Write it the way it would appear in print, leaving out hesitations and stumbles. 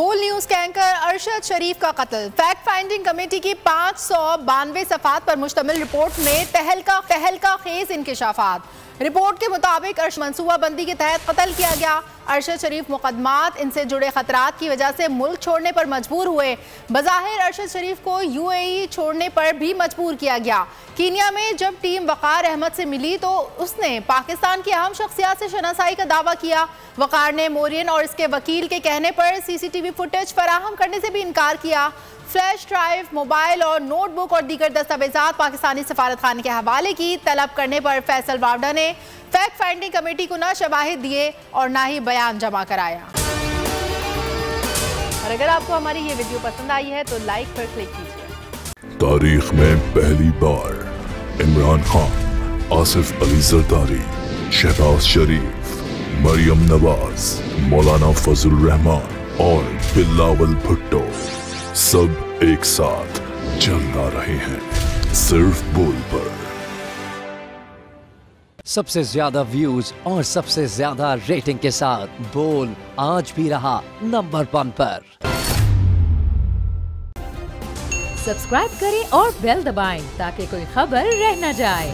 बोल न्यूज के एंकर अरशद शरीफ का कत्ल। फैक्ट फाइंडिंग कमेटी की 592 सफ़ात पर मुश्तमिल रिपोर्ट में तहलका खेज इंकिशाफात। रिपोर्ट के मुताबिक मनसूबाबंदी के तहत कत्ल किया गया। अरशद शरीफ मुकदमात इनसे जुड़े खतरात की वजह से मुल्क छोड़ने पर मजबूर हुए। बज़ाहिर अरशद शरीफ को UAE छोड़ने पर भी मजबूर किया गया। कीनिया में जब टीम वक़ार अहमद से मिली तो उसने पाकिस्तान की अहम शख्सियत से शनासाई का दावा किया। वक़ार ने मोरियन और इसके वकील के कहने पर CCTV फुटेज फराहम करने से भी इनकार किया। फ्लैश ड्राइव, मोबाइल और नोटबुक और दीगर दस्तावेजात पाकिस्तानी सफारत खाने के हवाले की तलब करने पर फैसल वावडा ने फैक्ट फाइंडिंग कमेटी को न शवाहिद दिए और न ही बयान जमा कराया। और अगर आपको हमारी ये वीडियो पसंद आई है तो लाइक पर क्लिक कीजिए। तारीख में पहली बार इमरान खान, आसिफ अली जरदारी, शहबाज शरीफ, मरियम नवाज, मौलाना फजल रहमान और बिलावल भुट्टो सब एक साथ चल रहे हैं सिर्फ बोल पर। सबसे ज्यादा व्यूज और सबसे ज्यादा रेटिंग के साथ बोल आज भी रहा नंबर 1 पर। सब्सक्राइब करें और बेल दबाएं ताकि कोई खबर रह न जाए।